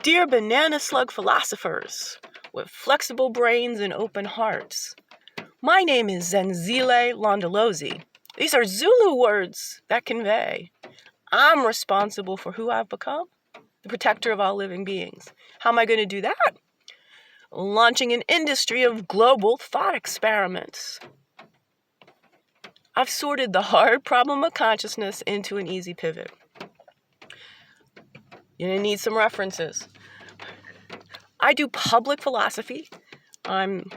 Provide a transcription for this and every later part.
Dear banana slug philosophers with flexible brains and open hearts, my name is Zenzile Londolozi. These are Zulu words that convey. I'm responsible for who I've become, the protector of all living beings. How am I going to do that? Launching an industry of global thought experiments. I've sorted the hard problem of consciousness into an easy pivot. You're going to need some references. I do public philosophy. I'm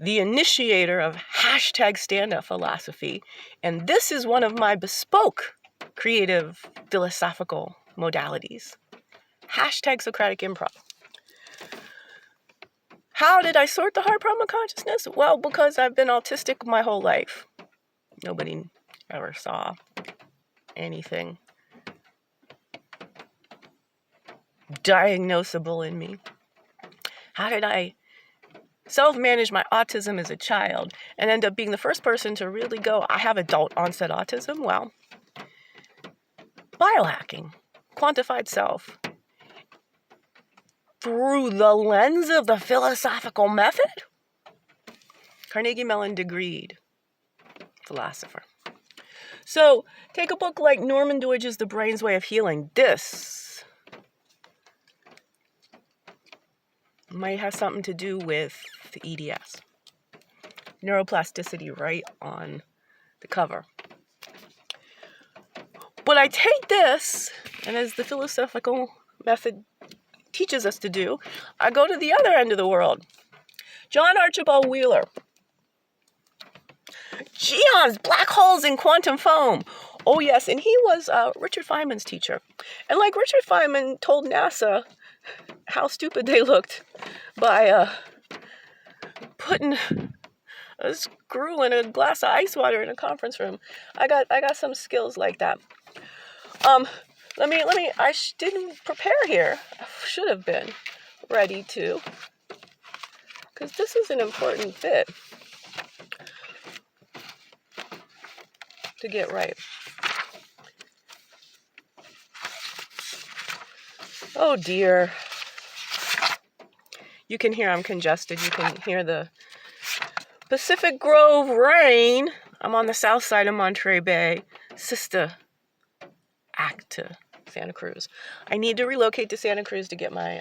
the initiator of hashtag stand-up philosophy, and this is one of my bespoke creative philosophical modalities. Hashtag Socratic improv. How did I sort the hard problem of consciousness? Well, because I've been autistic my whole life. Nobody ever saw anything diagnosable in me. How did I self-manage my autism as a child and end up being the first person to really go, I have adult onset autism? Well, biohacking, quantified self, through the lens of the philosophical method. Carnegie Mellon degreed philosopher. So take a book like Norman Doidge's The Brain's Way of Healing. This might have something to do with the EDS. Neuroplasticity right on the cover. But I take this, and as the philosophical method teaches us to do, I go to the other end of the world. John Archibald Wheeler. Geons, black holes in quantum foam. Oh yes, and he was Richard Feynman's teacher. And like Richard Feynman told NASA how stupid they looked by putting a screw in a glass of ice water in a conference room. I got some skills like that. I didn't prepare here. I should have been ready to, because this is an important bit to get right. Oh dear. You can hear I'm congested. You can hear the Pacific Grove rain. I'm on the south side of Monterey Bay, sister act to Santa Cruz. I need to relocate to Santa Cruz to get my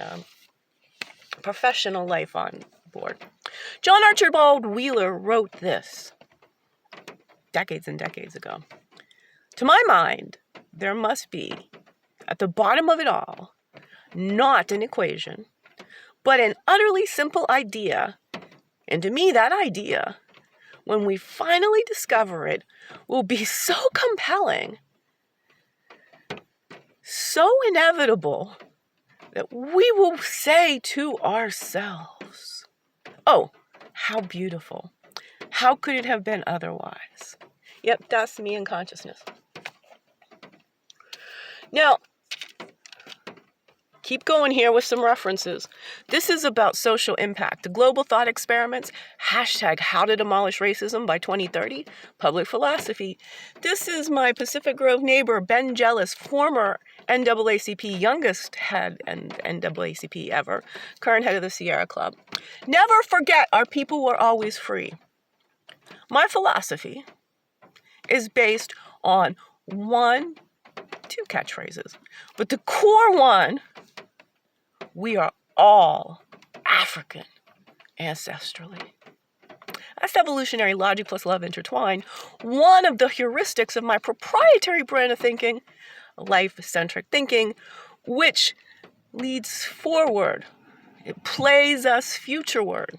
professional life on board. John Archibald Wheeler wrote this decades and decades ago. To my mind, there must be, at the bottom of it all, not an equation, but an utterly simple idea. And to me, that idea, when we finally discover it, will be so compelling, so inevitable, that we will say to ourselves, oh, how beautiful. How could it have been otherwise? Yep, that's me in consciousness. Now, keep going here with some references. This is about social impact. The global thought experiments, hashtag how to demolish racism by 2030, public philosophy. This is my Pacific Grove neighbor, Ben Jealous, former NAACP, youngest head and NAACP ever, current head of the Sierra Club. Never forget, our people were always free. My philosophy is based on two catchphrases, but the core one, we are all African ancestrally. That's evolutionary logic plus love intertwined. One of the heuristics of my proprietary brand of thinking, Life-Centric Thinking, which leads forward. It plays us futureward.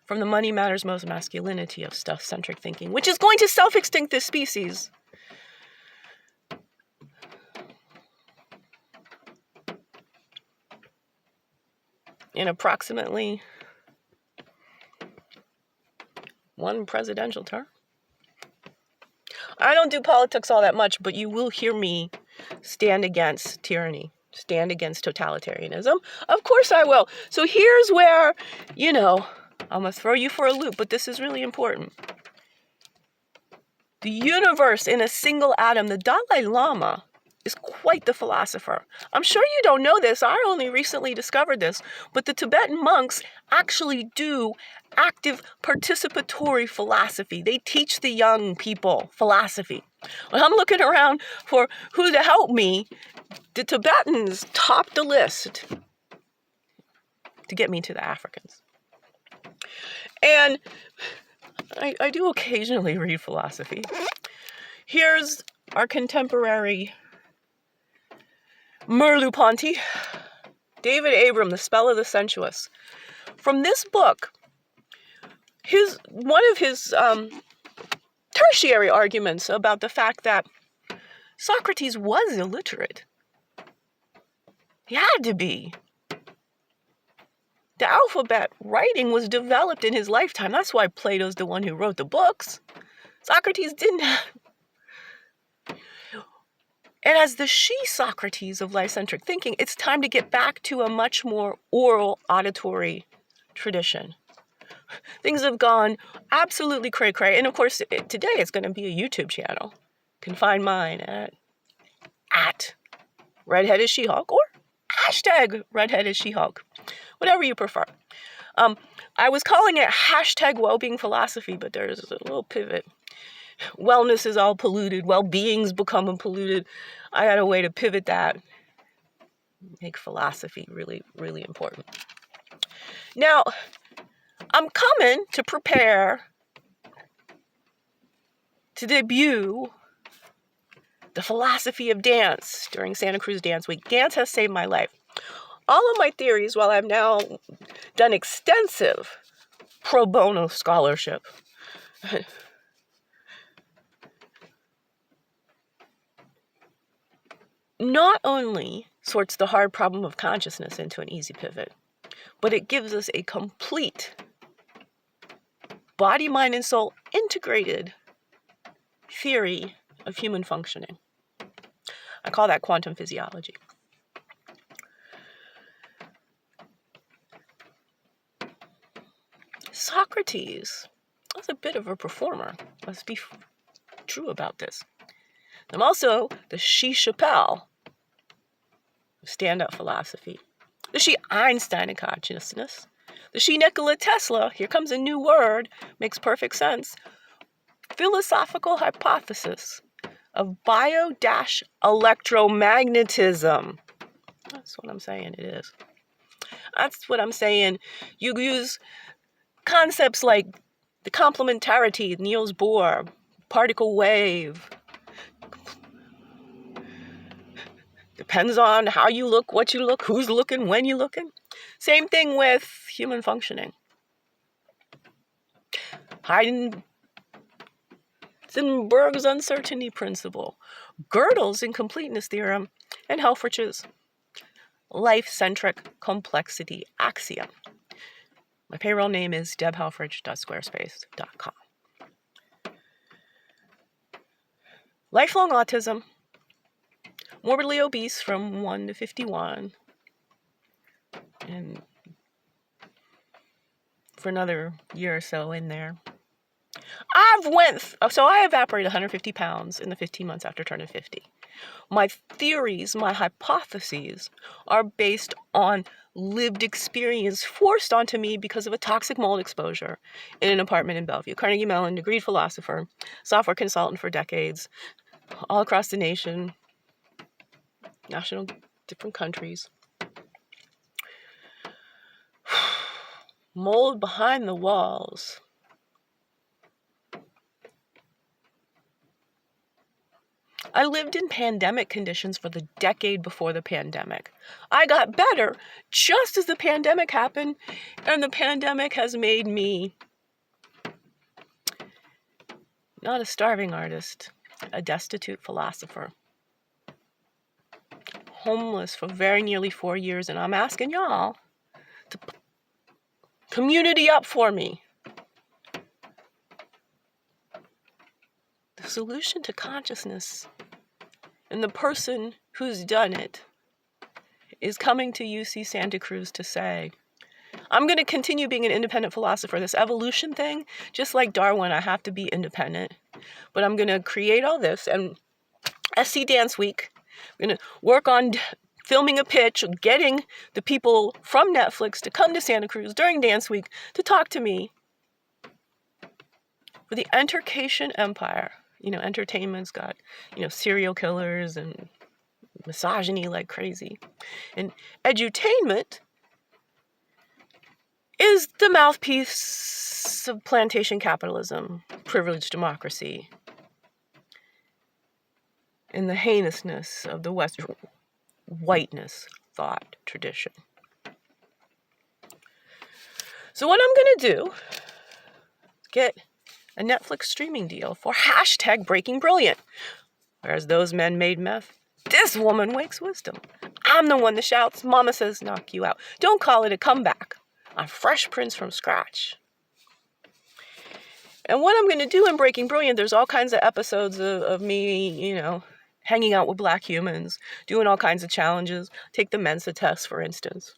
From the money matters most masculinity of stuff-centric thinking, which is going to self-extinct this species. In approximately one presidential term. I don't do politics all that much, but you will hear me stand against tyranny, stand against totalitarianism. Of course I will. So here's where, I'm going to throw you for a loop, but this is really important. The universe in a single atom. The Dalai Lama is quite the philosopher. I'm sure you don't know this. I only recently discovered this. But the Tibetan monks actually do active participatory philosophy. They teach the young people philosophy. When I'm looking around for who to help me, the Tibetans top the list to get me to the Africans. And I do occasionally read philosophy. Here's our contemporary Merleau-Ponty, David Abram, The Spell of the Sensuous. From this book, one of his tertiary arguments about the fact that Socrates was illiterate. He had to be. The alphabet writing was developed in his lifetime. That's why Plato's the one who wrote the books. Socrates didn't have. And as the she-Socrates of life-centric thinking, it's time to get back to a much more oral, auditory tradition. Things have gone absolutely cray-cray. And of course, today it's going to be a YouTube channel. You can find mine at Redheaded She-Hulk or hashtag Redheaded She-Hulk. Whatever you prefer. I was calling it hashtag well-being philosophy, but there's a little pivot. Wellness is all polluted. Well-being's becoming polluted. I got a way to pivot that. Make philosophy really, really important. Now, I'm coming to prepare to debut the philosophy of dance during Santa Cruz Dance Week. Dance has saved my life. All of my theories, while I've now done extensive pro bono scholarship, not only sorts the hard problem of consciousness into an easy pivot, but it gives us a complete body, mind, and soul integrated theory of human functioning. I call that quantum physiology. Socrates was a bit of a performer. Let's be true about this. I'm also the She-Chappelle of stand-up philosophy. The She-Einstein of consciousness. The She-Nikola Tesla, here comes a new word, makes perfect sense. Philosophical hypothesis of bio-electromagnetism. That's what I'm saying it is. That's what I'm saying. You use concepts like the complementarity, Niels Bohr, particle wave. Depends on how you look, what you look, who's looking, when you're looking. Same thing with human functioning. Heisenberg's uncertainty principle, Gödel's incompleteness theorem, and Helfrich's life-centric complexity axiom. My payroll name is debhelfrich.squarespace.com. Lifelong autism, morbidly obese from 1 to 51, and for another year or so in there. I evaporated 150 pounds in the 15 months after turning 50. My theories, my hypotheses are based on lived experience forced onto me because of a toxic mold exposure in an apartment in Bellevue. Carnegie Mellon, degreed philosopher, software consultant for decades, all across the nation, different countries. Mold behind the walls. I lived in pandemic conditions for the decade before the pandemic. I got better just as the pandemic happened, and the pandemic has made me not a starving artist, a destitute philosopher. Homeless for very nearly 4 years, and I'm asking y'all to community up for me. The solution to consciousness and the person who's done it is coming to UC Santa Cruz to say, I'm going to continue being an independent philosopher. This evolution thing, just like Darwin, I have to be independent. But I'm going to create all this. And SC Dance Week I'm going to work on filming a pitch, getting the people from Netflix to come to Santa Cruz during dance week to talk to me. For the entercation empire, entertainment's got, serial killers and misogyny like crazy. And edutainment is the mouthpiece of plantation capitalism, privileged democracy, and the heinousness of the Western whiteness thought tradition. So what I'm going to do is get a Netflix streaming deal for #BreakingBrilliant. Whereas those men made meth, this woman wakes wisdom. I'm the one that shouts, Mama says knock you out. Don't call it a comeback. I'm Fresh Prince from scratch. And what I'm going to do in Breaking Brilliant, there's all kinds of episodes of me, hanging out with black humans, doing all kinds of challenges. Take the Mensa test, for instance.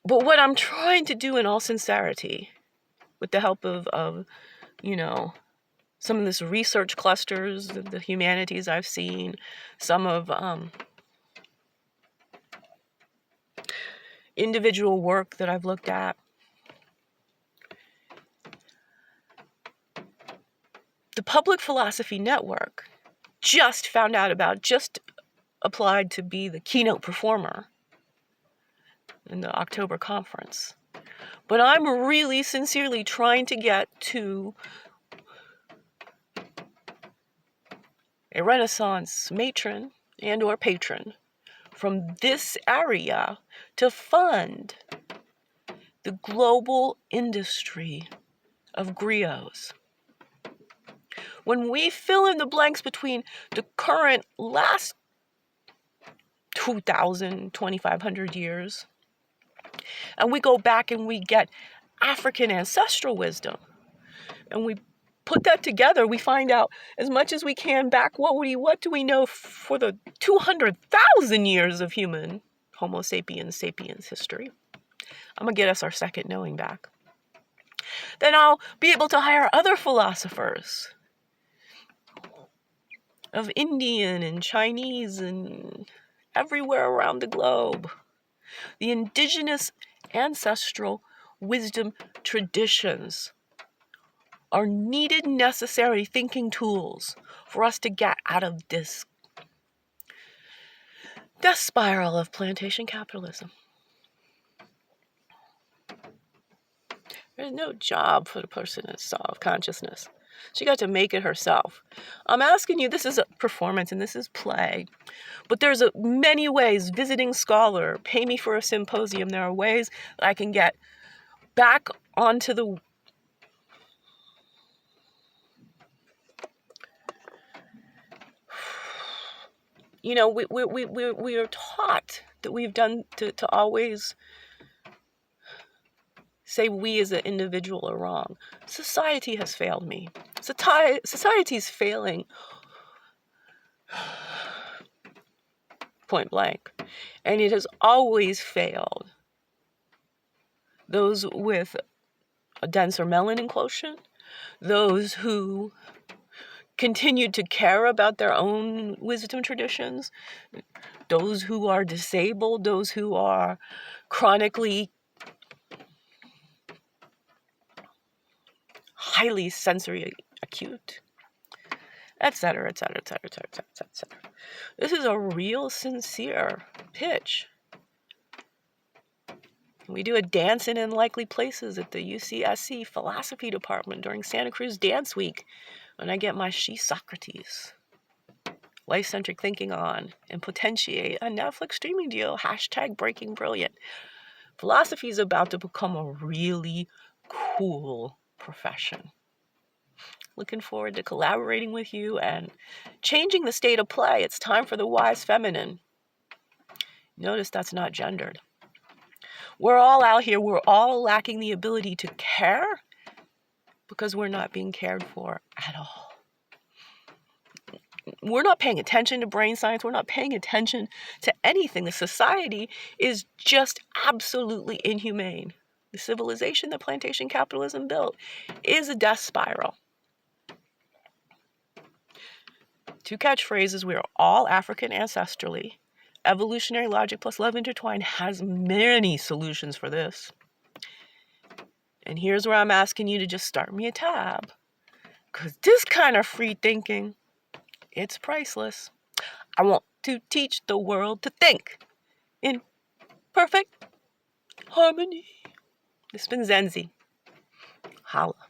But what I'm trying to do in all sincerity, with the help of some of this research clusters, the humanities I've seen, some of individual work that I've looked at, the Public Philosophy Network just applied to be the keynote performer in the October conference. But I'm really sincerely trying to get to a Renaissance matron and or patron from this area to fund the global industry of griots. When we fill in the blanks between the current last 2,000, 2,500 years, and we go back and we get African ancestral wisdom, and we put that together, we find out as much as we can back, what do we know for the 200,000 years of human Homo sapiens history? I'm going to get us our second knowing back. Then I'll be able to hire other philosophers of Indian and Chinese and everywhere around the globe. The indigenous ancestral wisdom traditions are needed, necessary thinking tools for us to get out of this death spiral of plantation capitalism. There's no job for the person to solve consciousness. She got to make it herself. I'm asking you, this is a performance and this is play, but there's many ways. Visiting scholar, pay me for a symposium. There are ways that I can get back onto the we are taught that we've done to always say we as an individual are wrong. Society has failed me. Society's failing point blank. And it has always failed those with a denser melanin quotient, those who continued to care about their own wisdom traditions, those who are disabled, those who are chronically highly sensory acute, etc., etc., etc., etc., etc. This is a real sincere pitch. We do a dance in unlikely places at the UCSC philosophy department during Santa Cruz Dance Week when I get my She Socrates Life-Centric Thinking on and potentiate a Netflix streaming deal, #BreakingBrilliant. Philosophy is about to become a really cool profession. Looking forward to collaborating with you and changing the state of play. It's time for the wise feminine. Notice that's not gendered. We're all out here, we're all lacking the ability to care because we're not being cared for at all. We're not paying attention to brain science. We're not paying attention to anything. The society is just absolutely inhumane. The civilization that plantation capitalism built is a death spiral. 2 catchphrases. We are all African ancestrally. Evolutionary logic plus love intertwined has many solutions for this. And here's where I'm asking you to just start me a tab. Because this kind of free thinking, it's priceless. I want to teach the world to think in perfect harmony. This has been Zenzi. Holla.